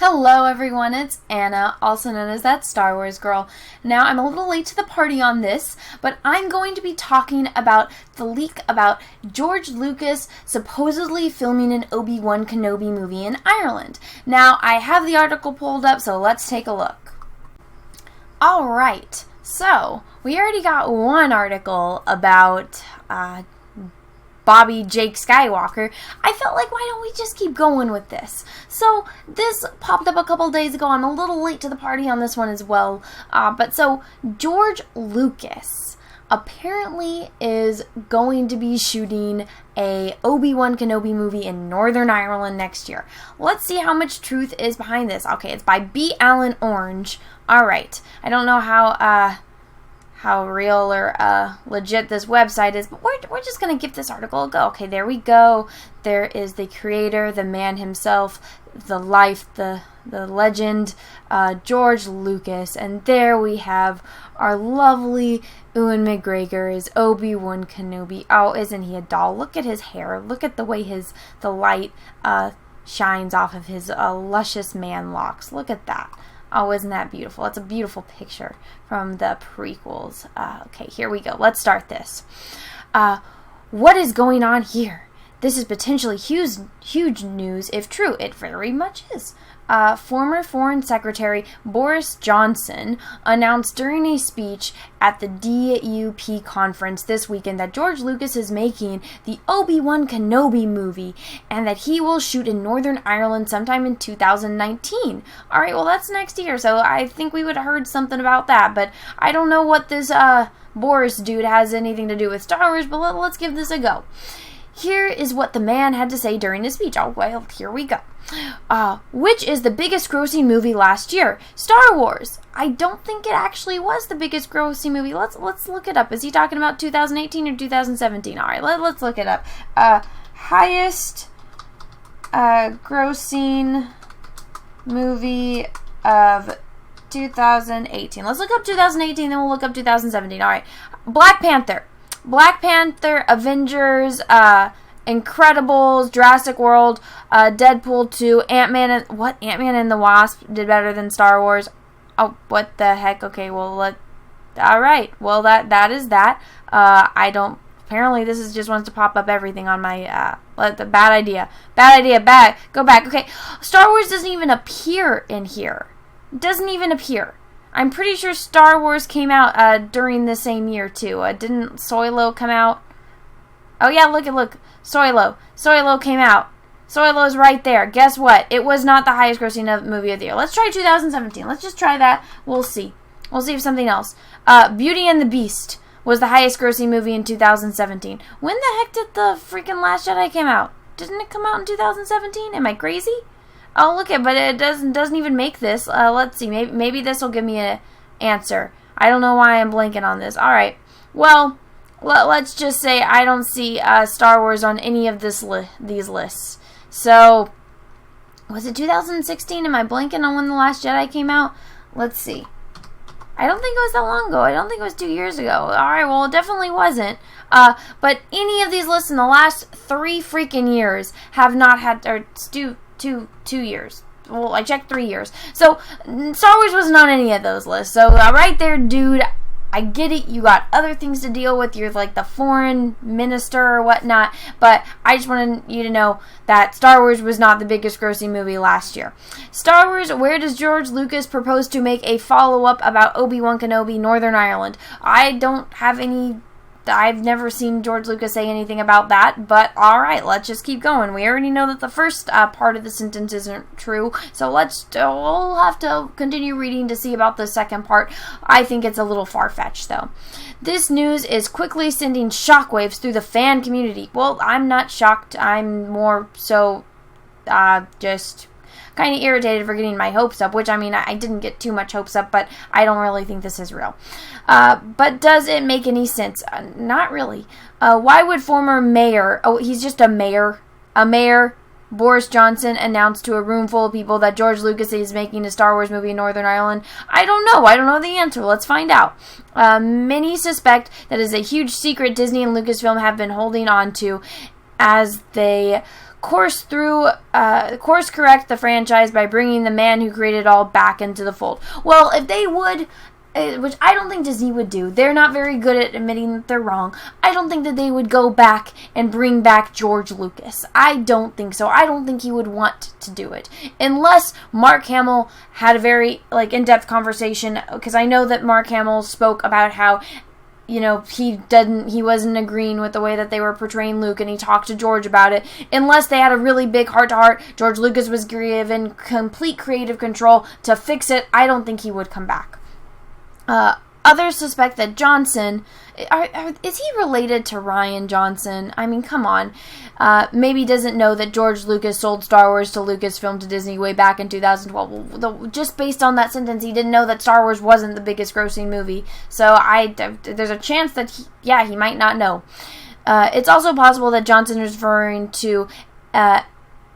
Hello everyone, it's Anna, also known as that Star Wars girl. Now, I'm a little late to the party on this, but I'm going to be talking about the leak about George Lucas supposedly filming an Obi-Wan Kenobi movie in Ireland. Now, I have the article pulled up, so let's take a look. Alright, so we already got one article about Bobby Jake Skywalker. I felt like, why don't we just keep going with this? So this popped up a couple days ago. I'm a little late to the party on this one as well. But so George Lucas apparently is going to be shooting a Obi-Wan Kenobi movie in Northern Ireland next year. Let's see how much truth is behind this. Okay, it's by B. Allen Orange. All right. I don't know how real or legit this website is, but we're just going to give this article a go. Okay, there we go. There is the creator, the man himself, the life, the legend, George Lucas. And there we have our lovely Ewan McGregor as Obi-Wan Kenobi. Oh, isn't he a doll? Look at his hair. Look at the way the light shines off of his luscious man locks. Look at that. Oh, isn't that beautiful? It's a beautiful picture from the prequels. Okay, here we go. Let's start this. What is going on here? This is potentially huge news if true. It very much is. Former Foreign Secretary Boris Johnson announced during a speech at the DUP conference this weekend that George Lucas is making the Obi-Wan Kenobi movie and that he will shoot in Northern Ireland sometime in 2019. Alright, well that's next year, so I think we would have heard something about that, but I don't know what this Boris dude has anything to do with Star Wars, but let's give this a go. Here is what the man had to say during his speech. Oh, well, here we go. Which is the biggest grossing movie last year? Star Wars. I don't think it actually was the biggest grossing movie. Let's look it up. Is he talking about 2018 or 2017? All right, let's look it up. Highest grossing movie of 2018. Let's look up 2018, then we'll look up 2017. All right. Black Panther, Avengers, Incredibles, Jurassic World, Deadpool 2, Ant-Man and the Wasp did better than Star Wars. Oh, what the heck? Okay, well, alright, well, that is that. Apparently this is just wants to pop up everything on my, bad idea, go back. Okay, Star Wars doesn't even appear in here. Doesn't even appear. I'm pretty sure Star Wars came out during the same year, too. Didn't Solo come out? Oh, yeah, look. Solo came out. Solo's right there. Guess what? It was not the highest grossing movie of the year. Let's try 2017. Let's just try that. We'll see. We'll see if something else. Beauty and the Beast was the highest grossing movie in 2017. When the heck did the freaking Last Jedi come out? Didn't it come out in 2017? Am I crazy? Oh, look it, but it doesn't even make this. Let's see. Maybe this will give me an answer. I don't know why I'm blanking on this. All right. Well, let's just say I don't see Star Wars on any of these lists. So, was it 2016? Am I blanking on when The Last Jedi came out? Let's see. I don't think it was that long ago. I don't think it was 2 years ago. All right. Well, it definitely wasn't. But any of these lists in the last 3 freaking years have not had or two years. Well, I checked 3 years. So, Star Wars wasn't on any of those lists. So, right there, dude, I get it. You got other things to deal with. You're like the foreign minister or whatnot. But I just wanted you to know that Star Wars was not the biggest grossing movie last year. Star Wars, where does George Lucas propose to make a follow-up about Obi-Wan Kenobi, Northern Ireland? I've never seen George Lucas say anything about that, but alright, let's just keep going. We already know that the first part of the sentence isn't true, so we'll have to continue reading to see about the second part. I think it's a little far-fetched, though. This news is quickly sending shockwaves through the fan community. Well, I'm not shocked. I'm more so just kind of irritated for getting my hopes up, which, I mean, I didn't get too much hopes up, but I don't really think this is real. But does it make any sense? Not really. Why would former mayor, he's just a mayor, Boris Johnson announced to a room full of people that George Lucas is making a Star Wars movie in Northern Ireland? I don't know. I don't know the answer. Let's find out. Many suspect that is a huge secret Disney and Lucasfilm have been holding on to as they course correct the franchise by bringing the man who created it all back into the fold. Well, if they would, which I don't think Disney would do. They're not very good at admitting that they're wrong. I don't think that they would go back and bring back George Lucas. I don't think so. I don't think he would want to do it. Unless Mark Hamill had a very, in-depth conversation, because I know that Mark Hamill spoke about how, he wasn't agreeing with the way that they were portraying Luke, and he talked to George about it. Unless they had a really big heart-to-heart, George Lucas was given complete creative control to fix it, I don't think he would come back. Others suspect that Johnson, is he related to Rian Johnson? I mean, come on. Maybe doesn't know that George Lucas sold Star Wars to Lucasfilm to Disney way back in 2012. Just based on that sentence, he didn't know that Star Wars wasn't the biggest grossing movie. So there's a chance that he might not know. It's also possible that Johnson is referring to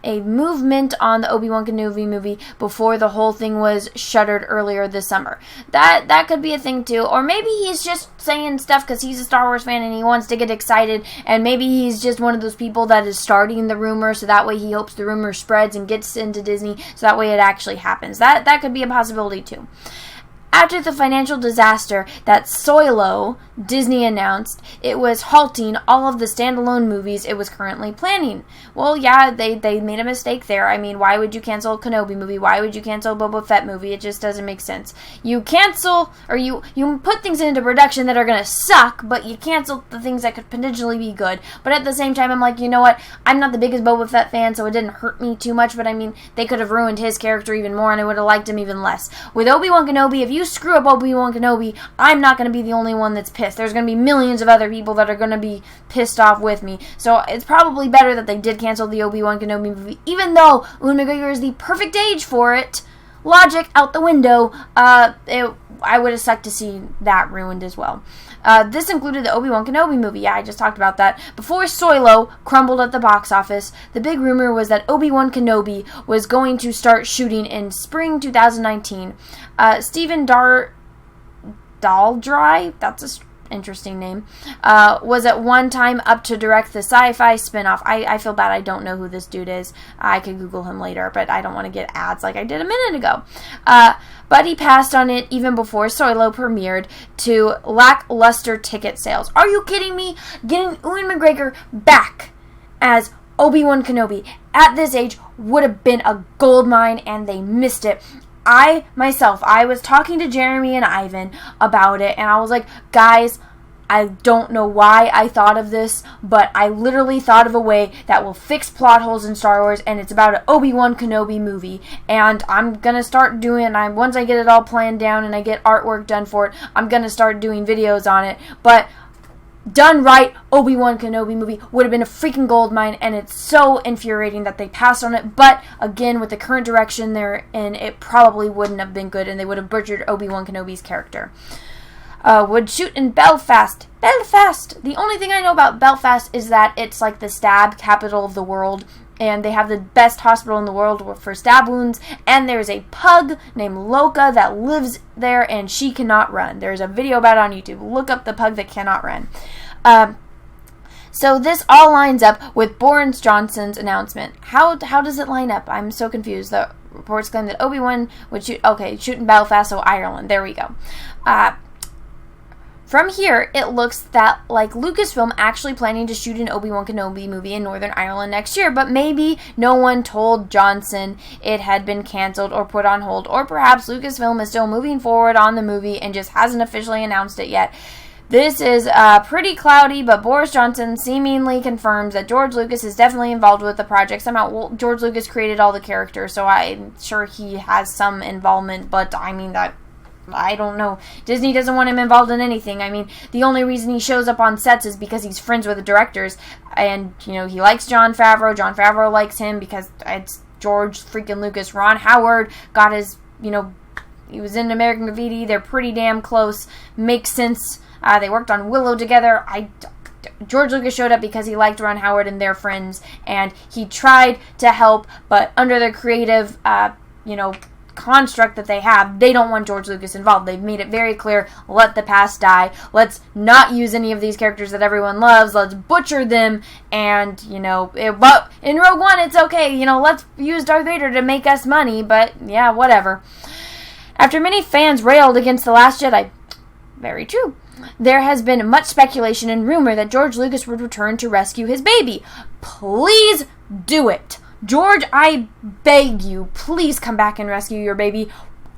a movement on the Obi-Wan Kenobi movie before the whole thing was shuttered earlier this summer. That could be a thing too. Or maybe he's just saying stuff because he's a Star Wars fan and he wants to get excited, and maybe he's just one of those people that is starting the rumor, so that way he hopes the rumor spreads and gets into Disney, so that way it actually happens. That could be a possibility too. After the financial disaster that Solo, Disney announced it was halting all of the standalone movies it was currently planning. Well, yeah, they made a mistake there. I mean, why would you cancel a Kenobi movie? Why would you cancel a Boba Fett movie? It just doesn't make sense. You cancel, or you put things into production that are going to suck, but you cancel the things that could potentially be good. But at the same time, I'm like, you know what? I'm not the biggest Boba Fett fan, so it didn't hurt me too much, but I mean, they could have ruined his character even more, and I would have liked him even less. With Obi-Wan Kenobi, if you screw up Obi-Wan Kenobi, I'm not going to be the only one that's pissed. There's going to be millions of other people that are going to be pissed off with me. So it's probably better that they did cancel the Obi-Wan Kenobi movie, even though Ewan McGregor is the perfect age for it. Logic out the window. I would have sucked to see that ruined as well. This included the Obi-Wan Kenobi movie. Yeah, I just talked about that. Before Solo crumbled at the box office, the big rumor was that Obi-Wan Kenobi was going to start shooting in spring 2019. Stephen Daldry, that's an interesting name, was at one time up to direct the sci-fi spin-off. I feel bad I don't know who this dude is. I could Google him later, but I don't want to get ads like I did a minute ago. But he passed on it even before Solo premiered to lackluster ticket sales. Are you kidding me? Getting Ewan McGregor back as Obi-Wan Kenobi at this age would have been a gold mine, and they missed it. I was talking to Jeremy and Ivan about it, and I was like, guys, I don't know why I thought of this, but I literally thought of a way that will fix plot holes in Star Wars, and it's about an Obi-Wan Kenobi movie, and I'm gonna start doing, once I get it all planned down and I get artwork done for it, I'm gonna start doing videos on it, but done right, Obi-Wan Kenobi movie would have been a freaking gold mine, and it's so infuriating that they passed on it. But again, with the current direction they're in, it probably wouldn't have been good, and they would have butchered Obi-Wan Kenobi's character. Would shoot in Belfast. The only thing I know about Belfast is that it's like the stab capital of the world, and they have the best hospital in the world for stab wounds, and there's a pug named Loka that lives there, and she cannot run. There's a video about it on YouTube. Look up the pug that cannot run. So this all lines up with Boris Johnson's announcement. How does it line up? I'm so confused. The reports claim that Obi-Wan would shoot in Belfast, so Ireland. There we go. From here, it looks that like Lucasfilm actually planning to shoot an Obi-Wan Kenobi movie in Northern Ireland next year, but maybe no one told Johnson it had been canceled or put on hold, or perhaps Lucasfilm is still moving forward on the movie and just hasn't officially announced it yet. This is pretty cloudy, but Boris Johnson seemingly confirms that George Lucas is definitely involved with the project. Somehow, George Lucas created all the characters, so I'm sure he has some involvement, but I mean that... I don't know. Disney doesn't want him involved in anything. I mean, the only reason he shows up on sets is because he's friends with the directors. And, he likes Jon Favreau. Jon Favreau likes him because it's George freaking Lucas. Ron Howard got his, he was in American Graffiti. They're pretty damn close. Makes sense. They worked on Willow together. George Lucas showed up because he liked Ron Howard and they're friends. And he tried to help, but under the creative, construct that they have, they don't want George Lucas involved. They've made it very clear, let the past die. Let's not use any of these characters that everyone loves. Let's butcher them, and, but in Rogue One, it's okay. Let's use Darth Vader to make us money, but, yeah, whatever. After many fans railed against The Last Jedi, very true, there has been much speculation and rumor that George Lucas would return to rescue his baby. Please do it. George, I beg you, please come back and rescue your baby.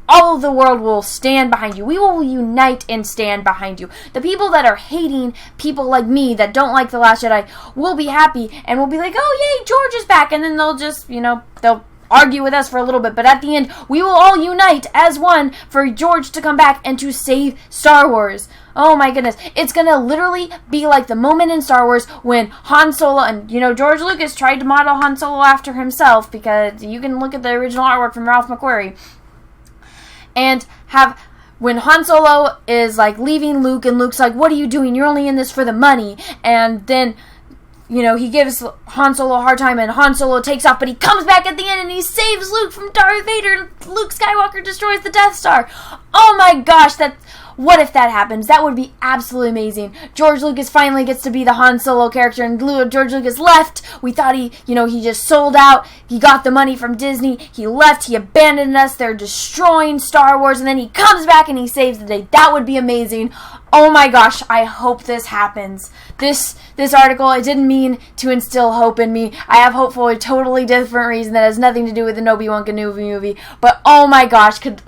All of the world will stand behind you. We will unite and stand behind you. The people that are hating people like me that don't like The Last Jedi will be happy and will be like, oh, yay, George is back. And then they'll just, they'll argue with us for a little bit. But at the end, we will all unite as one for George to come back and to save Star Wars. Oh my goodness. It's going to literally be like the moment in Star Wars when Han Solo, and George Lucas tried to model Han Solo after himself, because you can look at the original artwork from Ralph McQuarrie, and have, when Han Solo is like leaving Luke, and Luke's like, what are you doing? You're only in this for the money. And then, he gives Han Solo a hard time, and Han Solo takes off, but he comes back at the end, and he saves Luke from Darth Vader, and Luke Skywalker destroys the Death Star. Oh my gosh, what if that happens? That would be absolutely amazing. George Lucas finally gets to be the Han Solo character, and George Lucas left. We thought he just sold out. He got the money from Disney. He left. He abandoned us. They're destroying Star Wars, and then he comes back and he saves the day. That would be amazing. Oh my gosh, I hope this happens. This article, I didn't mean to instill hope in me. I have hope for a totally different reason that has nothing to do with the Obi-Wan Kenobi movie. But oh my gosh, could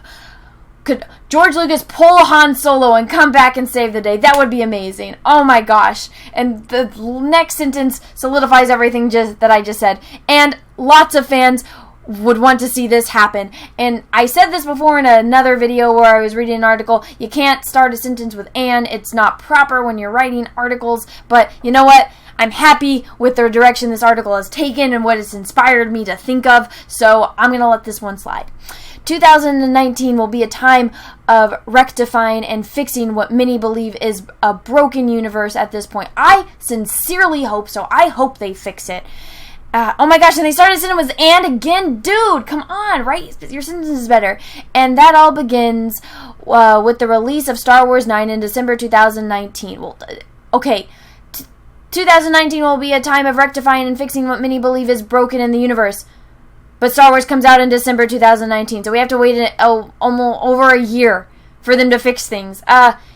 George Lucas pull Han Solo and come back and save the day? That would be amazing. Oh my gosh. And the next sentence solidifies everything that I just said. And lots of fans would want to see this happen. And I said this before in another video where I was reading an article. You can't start a sentence with "and." It's not proper when you're writing articles. But you know what? I'm happy with the direction this article has taken and what it's inspired me to think of. So I'm going to let this one slide. 2019 will be a time of rectifying and fixing what many believe is a broken universe at this point. I sincerely hope so. I hope they fix it. Oh my gosh, and they started sentence with "and" again? Dude, come on, right? Your sentence is better. And that all begins with the release of Star Wars 9 in December 2019. Well, okay. 2019 will be a time of rectifying and fixing what many believe is broken in the universe. But Star Wars comes out in December 2019, so we have to wait almost over a year for them to fix things.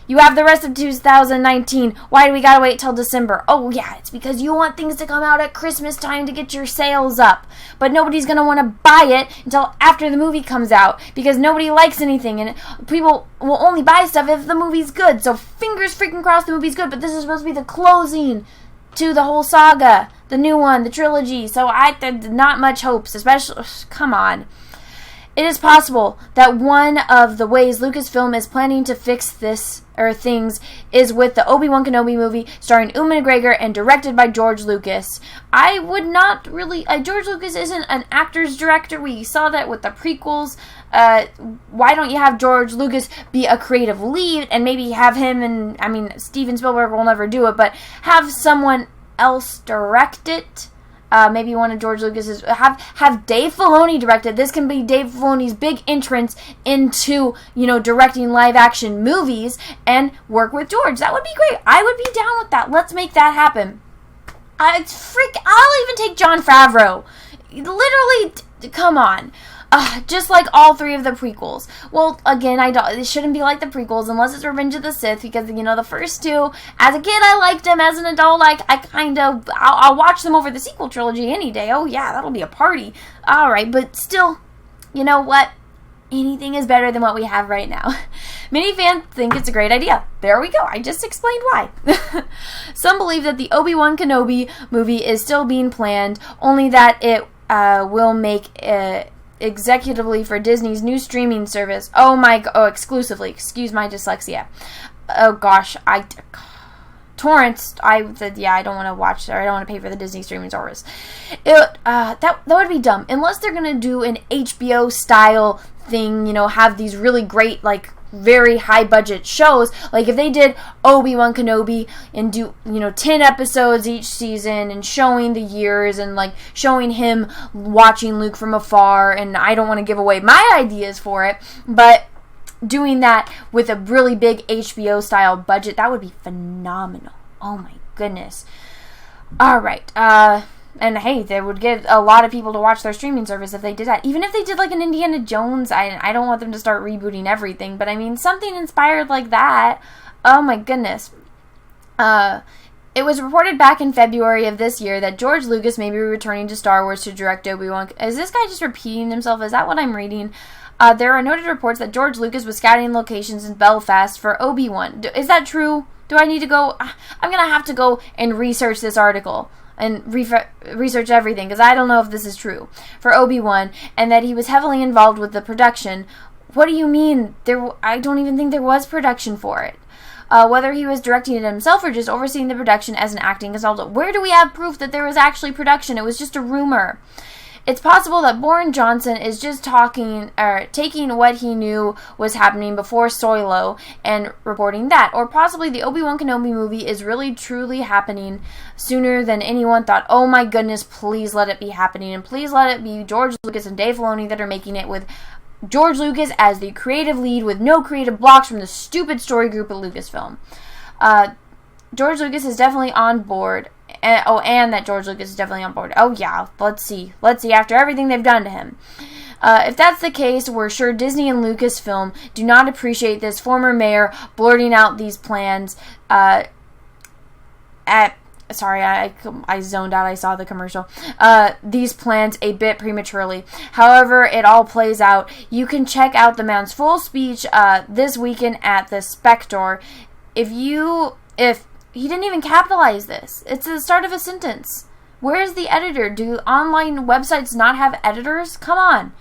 You have the rest of 2019. Why do we gotta wait till December? Oh yeah, it's because you want things to come out at Christmas time to get your sales up. But nobody's gonna want to buy it until after the movie comes out, because nobody likes anything, and people will only buy stuff if the movie's good. So fingers freaking crossed the movie's good, but this is supposed to be the closing to the whole saga, the new one, the trilogy. So not much hopes, especially, come on. It is possible that one of the ways Lucasfilm is planning to fix things is with the Obi-Wan Kenobi movie starring Ewan McGregor and directed by George Lucas. I would not really... George Lucas isn't an actor's director. We saw that with the prequels. Why don't you have George Lucas be a creative lead and maybe have him and... Steven Spielberg will never do it, but have someone else direct it. Maybe one of George Lucas's, have Dave Filoni direct it. This can be Dave Filoni's big entrance into, directing live action movies, and work with George. That would be great. I would be down with that. Let's make that happen. I'll even take Jon Favreau. Literally, come on. Just like all three of the prequels. Well, again, it shouldn't be like the prequels unless it's Revenge of the Sith, because, the first two, as a kid, I liked them. As an adult, I'll watch them over the sequel trilogy any day. Oh, yeah, that'll be a party. All right, but still, you know what? Anything is better than what we have right now. Many fans think it's a great idea. There we go. I just explained why. Some believe that the Obi-Wan Kenobi movie is still being planned, only that it will make executively for Disney's new streaming service. Exclusively. Excuse my dyslexia. Oh gosh, torrents. I don't want to watch, or I don't want to pay for the Disney streaming service. That would be dumb unless they're gonna do an HBO style thing. Have these really great very high budget shows. Like if they did Obi-Wan Kenobi and do 10 episodes each season and showing the years and like showing him watching Luke from afar, and I don't want to give away my ideas for it, but doing that with a really big HBO style budget, that would be phenomenal. Oh my goodness. Alright, and hey, they would get a lot of people to watch their streaming service if they did that. Even if they did like an Indiana Jones, I don't want them to start rebooting everything, but I mean, something inspired like that. Oh my goodness. It was reported back in February of this year that George Lucas may be returning to Star Wars to direct Obi-Wan. Is this guy just repeating himself? Is that what I'm reading? There are noted reports that George Lucas was scouting locations in Belfast for Obi-Wan. Is that true? Do I need to go? I'm going to have to go and research this article and research everything, because I don't know if this is true, for Obi-Wan, and that he was heavily involved with the production. What do you mean? I don't even think there was production for it. Whether he was directing it himself or just overseeing the production as an acting consultant. Where do we have proof that there was actually production? It was just a rumor. It's possible that Bourne Johnson is just taking what he knew was happening before Solo and reporting that. Or possibly the Obi-Wan Kenobi movie is really truly happening sooner than anyone thought. Oh my goodness, please let it be happening. And please let it be George Lucas and Dave Filoni that are making it, with George Lucas as the creative lead with no creative blocks from the stupid story group at Lucasfilm. George Lucas is definitely on board. And that George Lucas is definitely on board. Oh yeah, let's see after everything they've done to him. If that's the case, we're sure Disney and Lucasfilm do not appreciate this former mayor blurting out these plans Sorry, I zoned out. I saw the commercial. These plans a bit prematurely. However, it all plays out. You can check out the man's full speech this weekend at the Spectre. If he didn't even capitalize this. It's the start of a sentence. Where's the editor? Do online websites not have editors? Come on.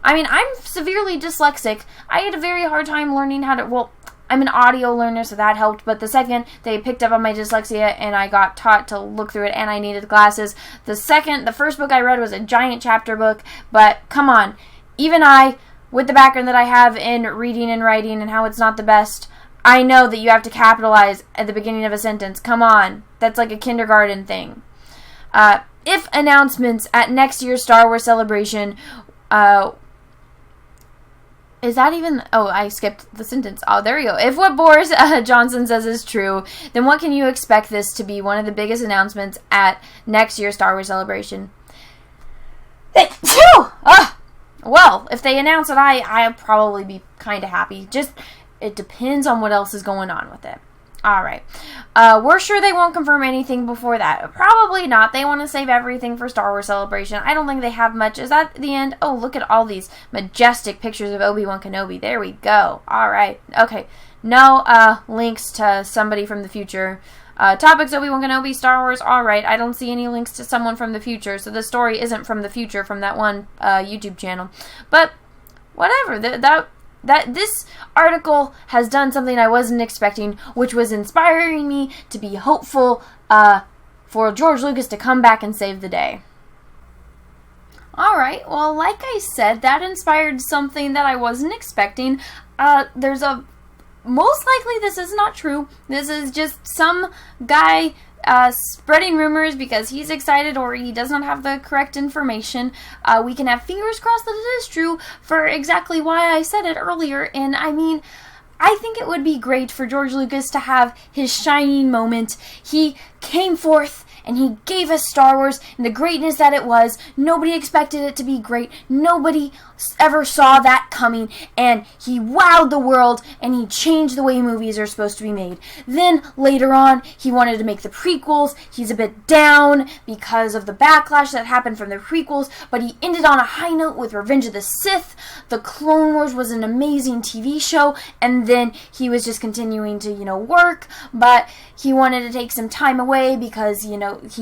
I mean, I'm severely dyslexic. I had a very hard time learning how to... Well, I'm an audio learner, so that helped. But the second they picked up on my dyslexia and I got taught to look through it and I needed glasses, the first book I read was a giant chapter book. But come on. Even I, with the background that I have in reading and writing and how it's not the best... I know that you have to capitalize at the beginning of a sentence. Come on. That's like a kindergarten thing. If announcements at next year's Star Wars Celebration... is that even... Oh, I skipped the sentence. Oh, there we go. If what Boris Johnson says is true, then what can you expect this to be one of the biggest announcements at next year's Star Wars Celebration? Well, if they announce it, I'll probably be kind of happy. Just... It depends on what else is going on with it. Alright. We're sure they won't confirm anything before that. Probably not. They want to save everything for Star Wars Celebration. I don't think they have much. Is that the end? Oh, look at all these majestic pictures of Obi-Wan Kenobi. There we go. Alright. Okay. No links to somebody from the future. Topics Obi-Wan Kenobi, Star Wars. Alright. I don't see any links to someone from the future. So the story isn't from the future from that one YouTube channel. But whatever. This article has done something I wasn't expecting, which was inspiring me to be hopeful for George Lucas to come back and save the day. Alright, well, like I said, that inspired something that I wasn't expecting. Most likely this is not true. This is just some guy spreading rumors because he's excited or he does not have the correct information. We can have fingers crossed that it is true for exactly why I said it earlier. And I mean, I think it would be great for George Lucas to have his shining moment. He came forth and he gave us Star Wars and the greatness that it was. Nobody expected it to be great. Nobody ever saw that coming, and he wowed the world and he changed the way movies are supposed to be made. Then later on he wanted to make the prequels. He's a bit down because of the backlash that happened from the prequels, but he ended on a high note with Revenge of the Sith. The Clone Wars was an amazing TV show, and then he was just continuing to work, but he wanted to take some time away because he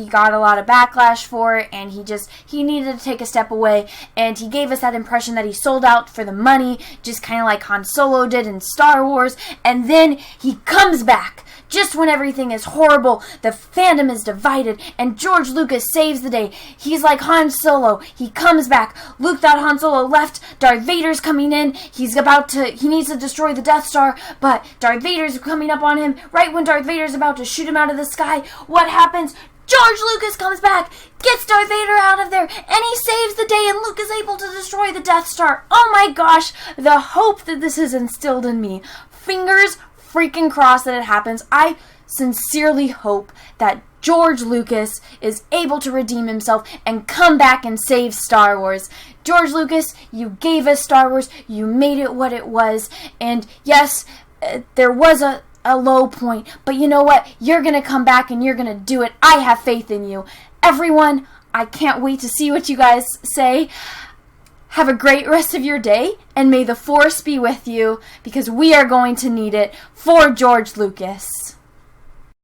got a lot of backlash for it, and he needed to take a step away, and he gave us that impression that he sold out for the money, just kind of like Han Solo did in Star Wars, and then he comes back just when everything is horrible, the fandom is divided, and George Lucas saves the day. He's like Han Solo. He comes back. Luke thought Han Solo left. Darth Vader's coming in. He needs to destroy the Death Star, but Darth Vader's coming up on him. Right when Darth Vader's about to shoot him out of the sky, what happens? George Lucas comes back, gets Darth Vader out of there, and he saves the day, and Luke is able to destroy the Death Star. Oh my gosh, the hope that this has instilled in me. Fingers freaking crossed that it happens. I sincerely hope that George Lucas is able to redeem himself and come back and save Star Wars. George Lucas, you gave us Star Wars, you made it what it was, and yes, there was a low point, but you know what? You're gonna come back and you're gonna do it. I have faith in you. Everyone, I can't wait to see what you guys say. Have a great rest of your day, and may the Force be with you, because we are going to need it for George Lucas.